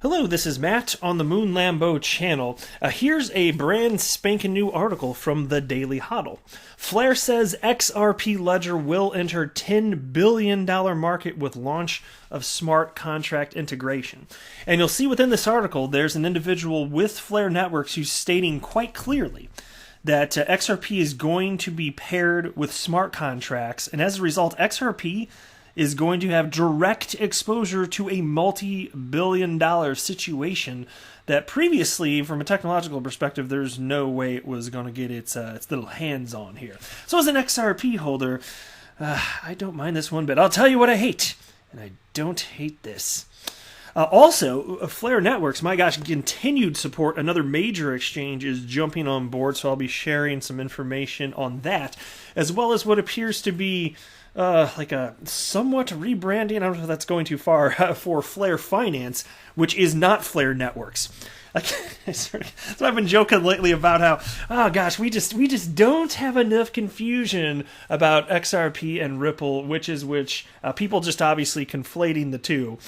Hello, this is Matt on the Moon Lambo channel. Here's a brand spanking new article from the Daily Hodl. Flare says XRP ledger will enter $10 billion market with launch of smart contract integration. And you'll see within this article, there's an individual with Flare Networks who's stating quite clearly that XRP is going to be paired with smart contracts, and as a result, XRP is going to have direct exposure to a multi-billion-dollar situation that previously, from a technological perspective, there's no way it was going to get its little hands on here. So as an XRP holder, I don't mind this one bit. I'll tell you what I hate, and I don't hate this. Also, Flare Networks, my gosh, continued support. Another major exchange is jumping on board, so I'll be sharing some information on that, as well as what appears to be like a somewhat rebranding, I don't know if that's going too far, for Flare Finance, which is not Flare Networks. So I've been joking lately about how, oh gosh, we just don't have enough confusion about XRP and Ripple, which is which. People just obviously conflating the two.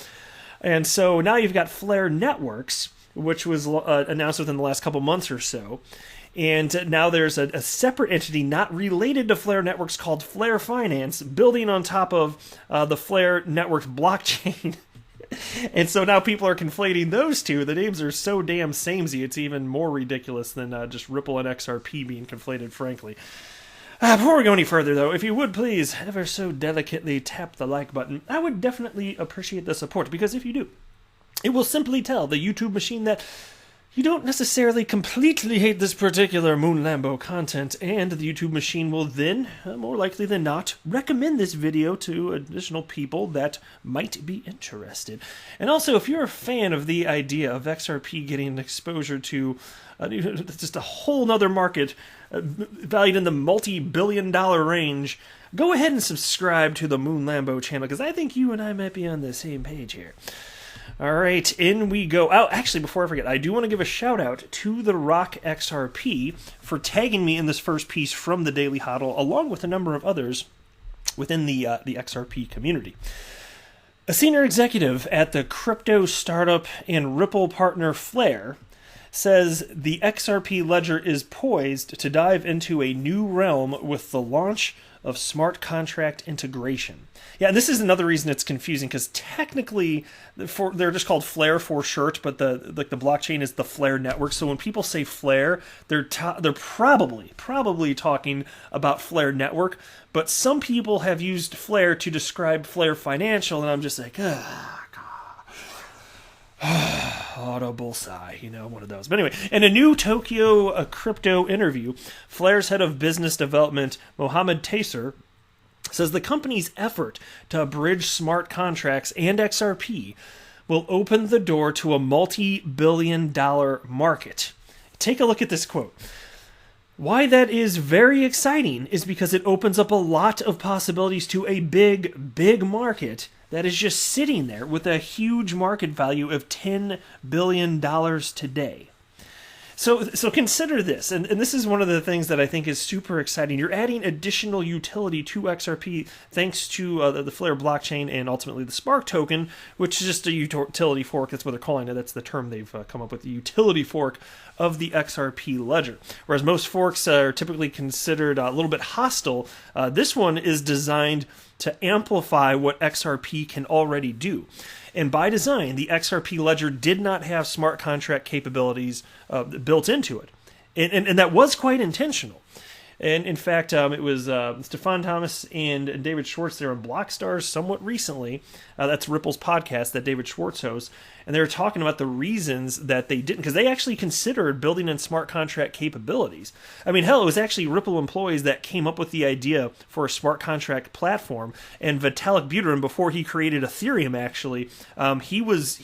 And so now you've got Flare Networks, which was announced within the last couple months or so. And now there's a separate entity not related to Flare Networks called Flare Finance, building on top of the Flare Networks blockchain. And so now people are conflating those two. The names are so damn samey, it's even more ridiculous than just Ripple and XRP being conflated, frankly. Before we go any further, though, if you would please ever so delicately tap the like button, I would definitely appreciate the support, because if you do, it will simply tell the YouTube machine that you don't necessarily completely hate this particular Moon Lambo content, and the YouTube machine will then, more likely than not, recommend this video to additional people that might be interested. And also, if you're a fan of the idea of XRP getting exposure to just a whole nother market valued in the multi-billion-dollar range, go ahead and subscribe to the Moon Lambo channel, because I think you and I might be on the same page here. All right, in we go. Oh, actually, before I forget, I do want to give a shout-out to the Rock XRP for tagging me in this first piece from the Daily Hodl, along with a number of others within the XRP community. A senior executive at the crypto startup and Ripple partner Flare says the XRP ledger is poised to dive into a new realm with the launch of smart contract integration. Yeah, this is another reason it's confusing, because technically they're just called Flare for short, but the blockchain is the Flare network. So when people say Flare, they're probably talking about Flare network. But some people have used Flare to describe Flare Financial, and I'm just like, audible sigh, one of those. But anyway, in a new Tokyo crypto interview, Flare's head of business development, Mohammed Taser, says the company's effort to bridge smart contracts and XRP will open the door to a multi-billion-dollar market. Take a look at this quote. Why that is very exciting is because it opens up a lot of possibilities to a big market that is just sitting there with a huge market value of $10 billion today. So consider this, and this is one of the things that I think is super exciting. You're adding additional utility to XRP thanks to the Flare blockchain and ultimately the Spark token, which is just a utility fork. That's what they're calling it. That's the term they've come up with, the utility fork of the XRP ledger. Whereas most forks are typically considered a little bit hostile, this one is designed to amplify what XRP can already do. And by design, the XRP ledger did not have smart contract capabilities built into it. And that was quite intentional. And in fact, it was Stefan Thomas and David Schwartz there on Blockstars somewhat recently. That's Ripple's podcast that David Schwartz hosts. And they were talking about the reasons that they didn't, because they actually considered building in smart contract capabilities. I mean, hell, it was actually Ripple employees that came up with the idea for a smart contract platform. And Vitalik Buterin, before he created Ethereum, actually, he was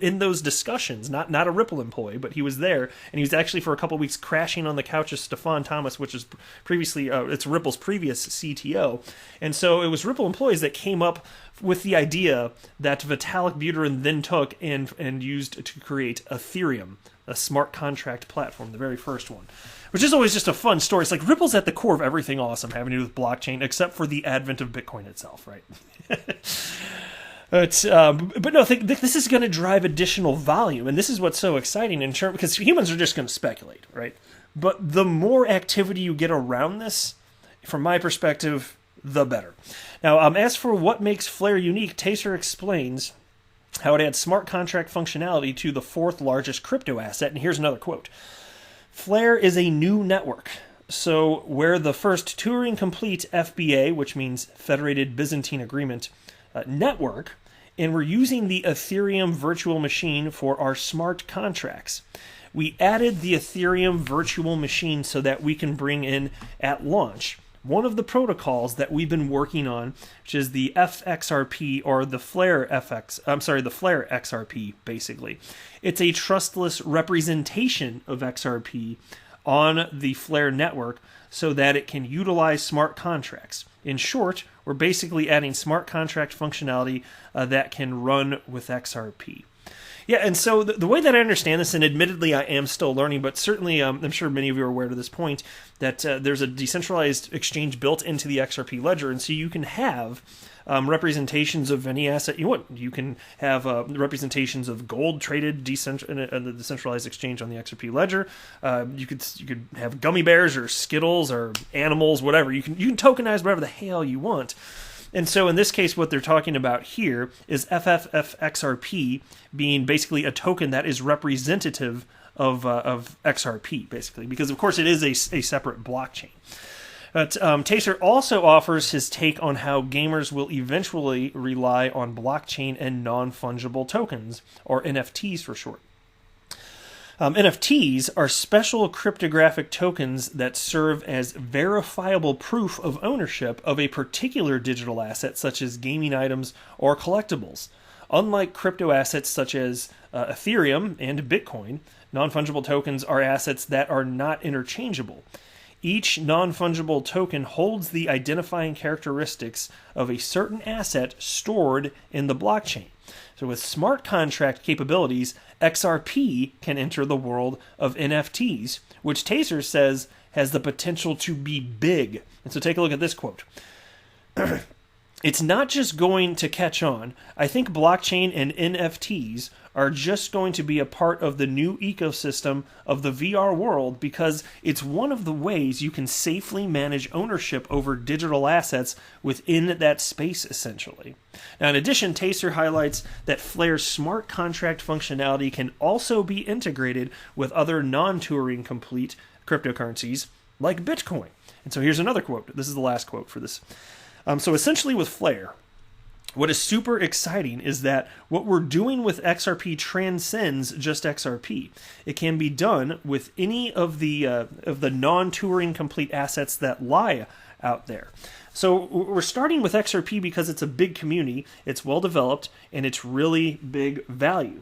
in those discussions. Not a Ripple employee, but he was there, and he was actually for a couple of weeks crashing on the couch of Stefan Thomas, which is previously it's Ripple's previous CTO. And so it was Ripple employees that came up with the idea that Vitalik Buterin then took and used to create Ethereum, a smart contract platform, the very first one. Which is always just a fun story. It's like Ripple's at the core of everything awesome having to do with blockchain, except for the advent of Bitcoin itself, right? But no, this is going to drive additional volume, and this is what's so exciting in terms, because humans are just going to speculate, right? But the more activity you get around this, from my perspective, the better. Now, as for what makes Flare unique, Taser explains how it adds smart contract functionality to the fourth largest crypto asset, and here's another quote. Flare is a new network. So where the first Turing complete FBA, which means Federated Byzantine Agreement, network, and we're using the Ethereum virtual machine for our smart contracts. We added the Ethereum virtual machine so that we can bring in at launch one of the protocols that we've been working on, which is the FXRP, or the Flare XRP, basically. It's a trustless representation of XRP on the Flare network so that it can utilize smart contracts. In short, we're basically adding smart contract functionality that can run with XRP. Yeah, and so the way that I understand this, and admittedly I am still learning, but certainly I'm sure many of you are aware to this point, that there's a decentralized exchange built into the XRP ledger, and so you can have representations of any asset you want. You can have representations of gold traded in the decentralized exchange on the XRP ledger. You could have gummy bears or Skittles or animals, whatever. You can tokenize whatever the hell you want. And so in this case, what they're talking about here is FFXRP being basically a token that is representative of XRP, basically, because of course it is a separate blockchain. But Taser also offers his take on how gamers will eventually rely on blockchain and non-fungible tokens, or NFTs for short. NFTs are special cryptographic tokens that serve as verifiable proof of ownership of a particular digital asset, such as gaming items or collectibles. Unlike crypto assets such as Ethereum and Bitcoin, non-fungible tokens are assets that are not interchangeable. Each non-fungible token holds the identifying characteristics of a certain asset stored in the blockchain. So with smart contract capabilities, XRP can enter the world of NFTs, which Taser says has the potential to be big. And so take a look at this quote. It's not just going to catch on. I think blockchain and NFTs are just going to be a part of the new ecosystem of the VR world because it's one of the ways you can safely manage ownership over digital assets within that space, essentially. Now, in addition, Taser highlights that Flare's smart contract functionality can also be integrated with other non-Turing complete cryptocurrencies like Bitcoin. And so here's another quote. This is the last quote for this. So essentially with Flare, what is super exciting is that what we're doing with XRP transcends just XRP. It can be done with any of the non-Turing complete assets that lie out there. So we're starting with XRP because it's a big community, it's well developed, and it's really big value.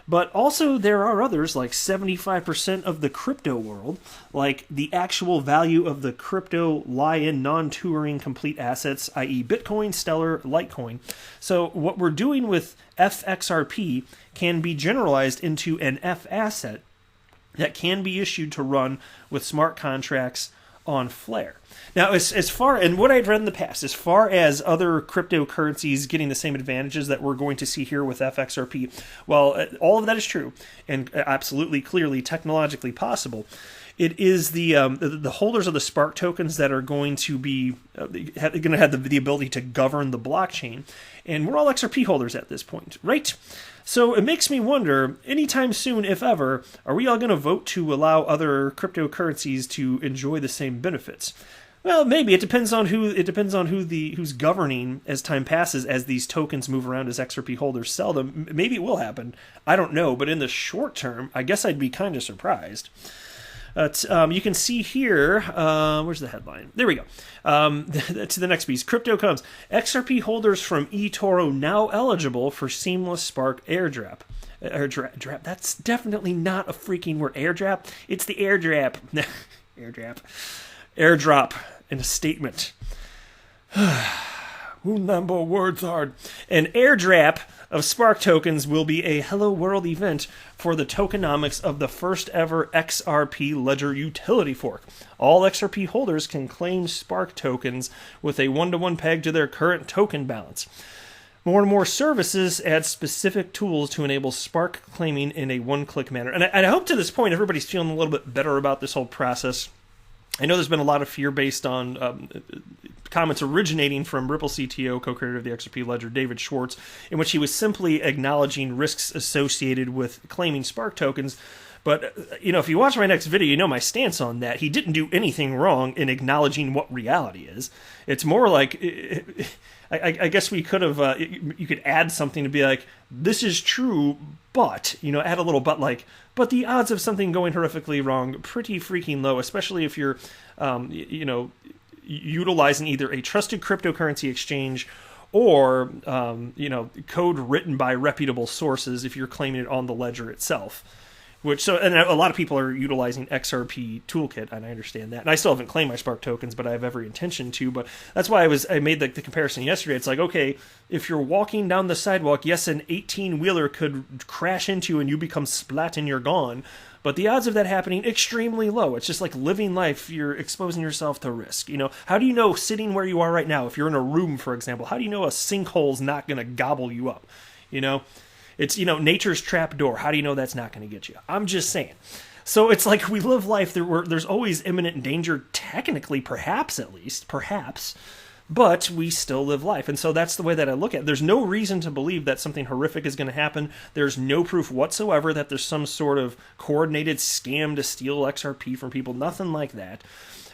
But also there are others, like 75% of the crypto world, like the actual value of the crypto lie in non-Turing complete assets, i.e. Bitcoin, Stellar, Litecoin. So what we're doing with FXRP can be generalized into an F asset that can be issued to run with smart contracts on Flare. Now, as far, and what I've read in the past, as far as other cryptocurrencies getting the same advantages that we're going to see here with FXRP, well, all of that is true and absolutely clearly technologically possible. It is the holders of the Spark tokens that are going to be going to have the ability to govern the blockchain, and we're all XRP holders at this point, right? So it makes me wonder, anytime soon, if ever, are we all going to vote to allow other cryptocurrencies to enjoy the same benefits? Well, maybe. It depends on who's governing as time passes, as these tokens move around, as XRP holders sell them. Maybe it will happen. I don't know. But in the short term, I guess I'd be kind of surprised. You can see here, where's the headline? There we go. To the next piece. Crypto comes. XRP holders from Etoro now eligible for seamless Spark airdrop. Airdrop. That's definitely not a freaking word. Airdrop? It's the airdrop. Airdrop. Airdrop in a statement. Who number words hard. An airdrop of Spark tokens will be a Hello World event for the tokenomics of the first ever XRP ledger utility fork. All XRP holders can claim Spark tokens with a 1-to-1 peg to their current token balance. More and more services add specific tools to enable Spark claiming in a one-click manner. And I hope to this point everybody's feeling a little bit better about this whole process. I know there's been a lot of fear based on comments originating from Ripple CTO, co-creator of the XRP ledger, David Schwartz, in which he was simply acknowledging risks associated with claiming Spark tokens. But, if you watch my next video, you know my stance on that. He didn't do anything wrong in acknowledging what reality is. It's more like, I guess we could have, you could add something to be like, this is true, but, add a little but like, but the odds of something going horrifically wrong, pretty freaking low, especially if you're, utilizing either a trusted cryptocurrency exchange or, code written by reputable sources if you're claiming it on the ledger itself. And a lot of people are utilizing XRP Toolkit, and I understand that. And I still haven't claimed my Spark tokens, but I have every intention to. But that's why I made the comparison yesterday. It's like, okay, if you're walking down the sidewalk, yes, an 18-wheeler could crash into you and you become splat and you're gone. But the odds of that happening, extremely low. It's just like living life. You're exposing yourself to risk. How do you know sitting where you are right now, if you're in a room, for example, how do you know a sinkhole's not going to gobble you up? It's, nature's trap door. How do you know that's not going to get you? I'm just saying. So it's like we live life. There's always imminent danger, technically, perhaps, but we still live life. And so that's the way that I look at it. There's no reason to believe that something horrific is going to happen. There's no proof whatsoever that there's some sort of coordinated scam to steal XRP from people. Nothing like that.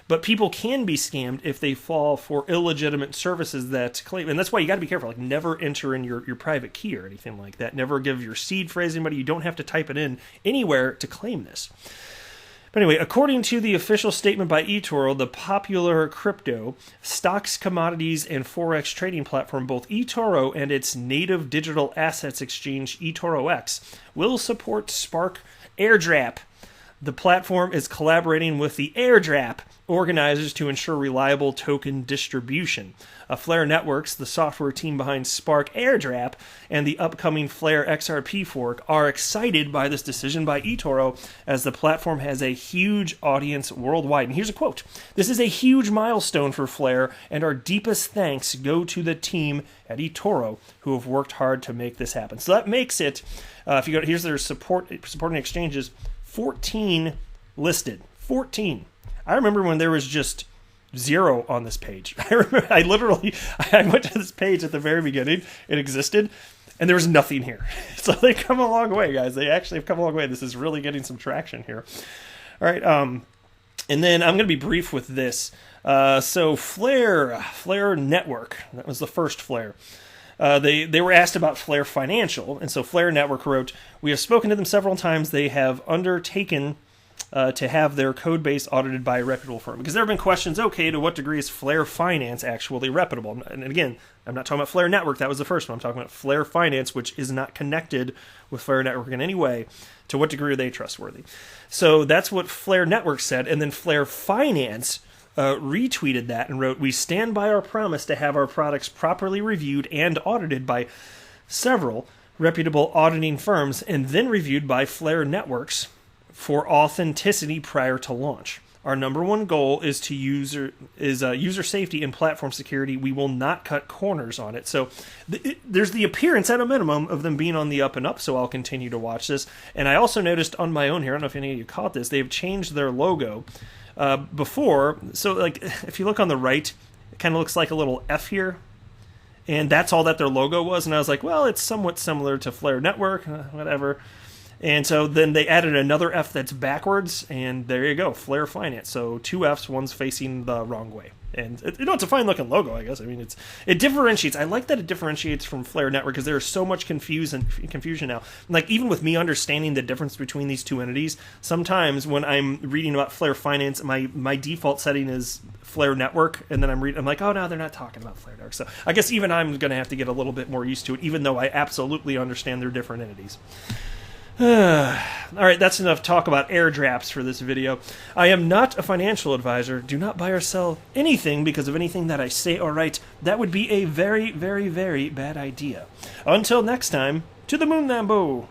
But people can be scammed if they fall for illegitimate services that claim, and that's why you got to be careful. Like, never enter in your private key or anything like that. Never give your seed phrase to anybody. You don't have to type it in anywhere to claim this. But anyway, according to the official statement by Etoro, the popular crypto, stocks, commodities, and forex trading platform, both Etoro and its native digital assets exchange, eToroX, will support Spark airdrop. The platform is collaborating with the airdrop organizers to ensure reliable token distribution. Flare Networks, the software team behind Spark airdrop, and the upcoming Flare XRP fork are excited by this decision by Etoro, as the platform has a huge audience worldwide. And here's a quote: "This is a huge milestone for Flare, and our deepest thanks go to the team at Etoro who have worked hard to make this happen." So that makes it, if you go, here's their supporting exchanges, 14 listed. 14. I remember when there was just 0 on this page. I went to this page at the very beginning. It existed, and there was nothing here. So they've come a long way, guys. They actually have come a long way. This is really getting some traction here. All right. And then I'm going to be brief with this. So Flare Network, that was the first Flare. They were asked about Flare Financial, and so Flare Network wrote, "We have spoken to them several times. They have undertaken to have their code base audited by a reputable firm." Because there have been questions, okay, to what degree is Flare Finance actually reputable? And again, I'm not talking about Flare Network. That was the first one. I'm talking about Flare Finance, which is not connected with Flare Network in any way. To what degree are they trustworthy? So that's what Flare Network said, and then Flare Finance retweeted that and wrote, "We stand by our promise to have our products properly reviewed and audited by several reputable auditing firms and then reviewed by Flare Networks for authenticity prior to launch. Our number one goal is user safety and platform security. We will not cut corners on it." So there's the appearance, at a minimum, of them being on the up and up, so I'll continue to watch this. And I also noticed on my own here, I don't know if any of you caught this, they've changed their logo. Before, so like if you look on the right, it kind of looks like a little F here, and that's all that their logo was. And I was like, well, it's somewhat similar to Flare Network, whatever. And so then they added another F that's backwards, and there you go, Flare Finance. So 2 Fs, one's facing the wrong way. And it's a fine looking logo, I guess. I mean, it differentiates. I like that it differentiates from Flare Network, because there's so much confusion now. Like, even with me understanding the difference between these two entities, sometimes when I'm reading about Flare Finance, my default setting is Flare Network, and then I'm like, oh no, they're not talking about Flare Network. So I guess even I'm going to have to get a little bit more used to it, even though I absolutely understand they're different entities. Alright, that's enough talk about airdrops for this video. I am not a financial advisor. Do not buy or sell anything because of anything that I say or write. That would be a very, very, very bad idea. Until next time, to the moon, Lambo!